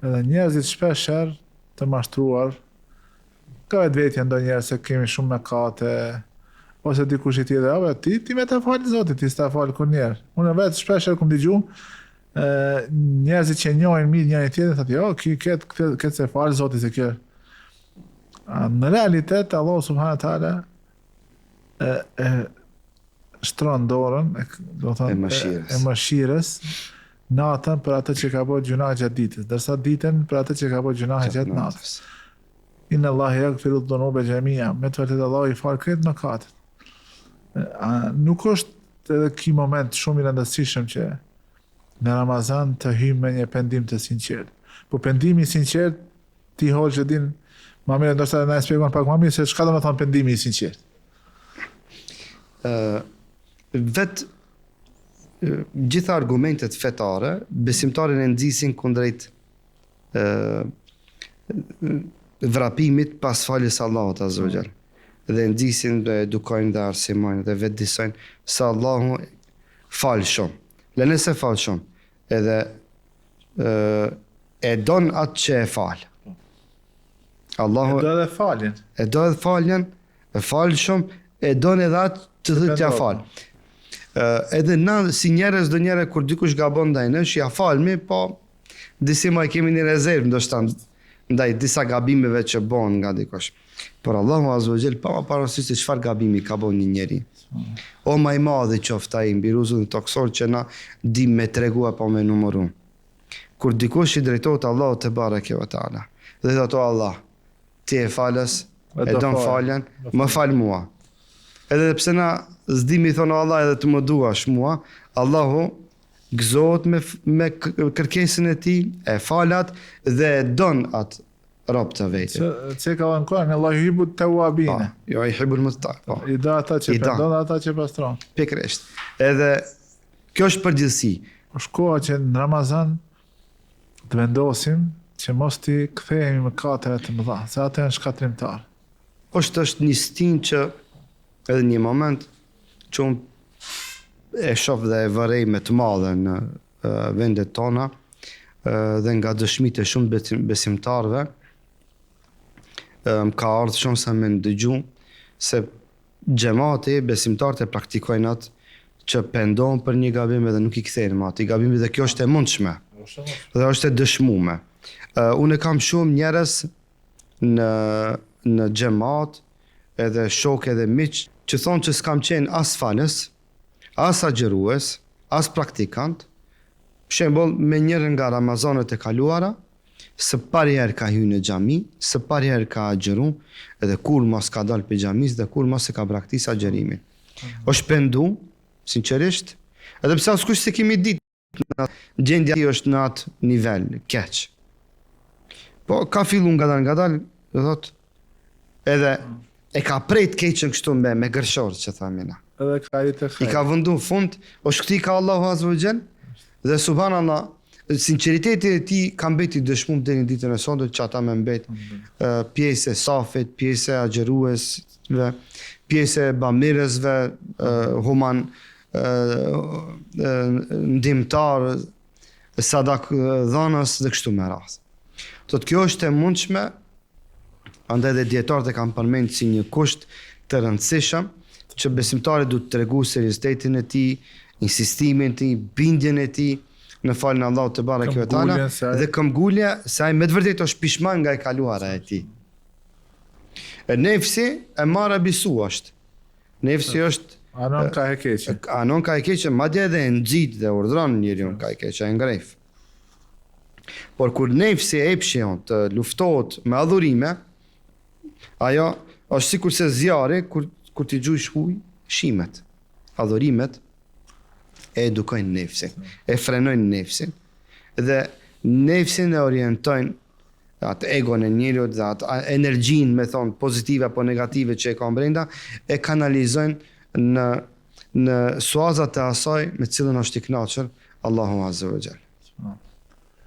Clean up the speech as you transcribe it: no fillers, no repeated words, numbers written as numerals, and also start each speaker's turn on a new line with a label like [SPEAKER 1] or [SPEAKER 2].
[SPEAKER 1] Edhe njerëzit shpesher të mashtruar, ka vetvetja ndonjëherë se kemi shumë mëkate, ose dikush i tjetër, apo ti me ta falë Zotit, ti s'ta falë kur njerë. Unë vetë shpesher kum dëgju, njerëzit që njohin mirë njëri tjetrin thotë, jo, këtë se falë Zotit se kjo. Në realitet, Allah subhanahu wa taala shtron dorën e mëshirës natën për atë që ka bërë gjuna gjatë ditës, ndërsa ditën për atë që ka bërë gjuna gjatë natës. Inna Allahi yaghfiru dhunuba jami'a, me të vërtetë Allah i fal krejt mëkatet. Nuk është edhe ky moment shumë i rëndësishëm që në Ramazan të hyjmë me një pendim të sinqert. Po pendimi i sinqert ti hoxhë din më mirë ndoshta na e shpjegon pak më mirë se çka do të thonë pendimi i sinqert.
[SPEAKER 2] Gjitha argumentet fetare, besimtarin e nxisin kundrejt vrapimit pas faljes Allahut azza wa jall. Dhe nxisin dhe edukojnë dhe arsimojnë dhe vetëdijsojnë se Allahu fal shumë. Le nëse fal shumë, edhe e don atë që e fal. Allahu
[SPEAKER 1] e do edhe faljen.
[SPEAKER 2] E do edhe faljen, e fal shumë, e don edhe atë të thotë ja fal. Edhe na si njerëz do njëre kur dikush gabon ndaj nesh, ja falmi, po disi më kemi një rezervë ndoshta ndaj disa gabimeve që bën nga dikush. Por Allahu azza wa jall pa parasysh se çfarë gabimi ka bën një njeri. O më i madhi qoftë ai mbi rruzën toksor që na di me tregu apo me numëru. Kur dikush i drejtohet Allahut te bareke ve taala, dhe thotë Allah, ti e falës, e don faljen, më fal mua. Edhe pse na s'dimi thonë Allah edhe të më duash mua, Allahu gëzohet me kërkesën e tij, e falat dhe e don atë rob të vetë.
[SPEAKER 1] Se ka në Kur'an, Allah yuhibbu at-tawwabin.
[SPEAKER 2] Jo ai yuhibbul muttaqin.
[SPEAKER 1] I da ata që pendon, ata që pastron.
[SPEAKER 2] Pikërisht. Edhe kjo është përgjithësi.
[SPEAKER 1] Është koha që në Ramazan të vendosim që mos t'i kthehemi mëkateve të mëdha, se ato janë shkatrimtar.
[SPEAKER 2] Është një stin që edhe një moment që unë e shoh dhe e vërej me të madhe në vendet tona dhe nga dëshmitë e shumë besimtarve, më ka ardhur shumë sa me ndëgju se xhamati, besimtarët e praktikojnë atë që pendohen për një gabim edhe nuk i kthejnë më atë gabim dhe kjo është e mundshme. Dhe është e dëshmuar. Unë kam shumë njerëz në xhamat edhe shok edhe miq që thonë që s'kam qenë as falës, as agjerues, as praktikant. Për shembull, me njërin nga Ramazanet e kaluara, së pari herë ka hyrë në xhami, së pari herë ka agjeru, edhe kur mos ka dalë për xhamis dhe kur mos e ka braktisë agjerimin. Është pendu, sinqerisht, edhe pse askush se kemi ditë gjendja është në atë nivel keq. Po ka fillu ngadal, do thotë, edhe e ka prejt keqen kështu me gërshorë që thamina.
[SPEAKER 1] Edhe ka i të
[SPEAKER 2] I ka vëndu fund, është këti ka Allahu azza wa jall, dhe subhanallah, sinqeriteti e tij ka mbeti dëshmuar deri në ditën e sotme që ata më mbet pjesë e safit, pjesë e agjeruesve, pjesë e bamirësve, human ndihmtar, sadak dhënës dhe kështu me radhë. Thotë kjo është e mundshme, andaj dhe dietarët e kanë përmendur si një kusht të rëndësishëm që besimtari duhet të tregojë seriozitetin e tij, insistimin e tij, bindjen e tij në falën e Allahut te bareke ve taala dhe këmbgulja se ai me të vërtetë është pishman nga e kaluara e tij. Nefsi e marrë bisu është. Nefsi është
[SPEAKER 1] anon ka e keqe.
[SPEAKER 2] Anon ka e keqe, madje edhe e nxit dhe urdhron njeriu ka e keqe, e ngref. Por kur nefsi e epshion të luftohet me adhurime, ajo është sikur se zjarri kur ti gjuish ujë, shimet. Adhurimet e edukojnë nefsin, e frenojnë nefsin dhe nefsin e orientojnë atë egon e njeriut dhe atë energjinë, me thonë, pozitive apo negative që e ka brenda, e kanalizojnë në suazat e asaj me cilën është i kënaqur Allahu azza wa jall.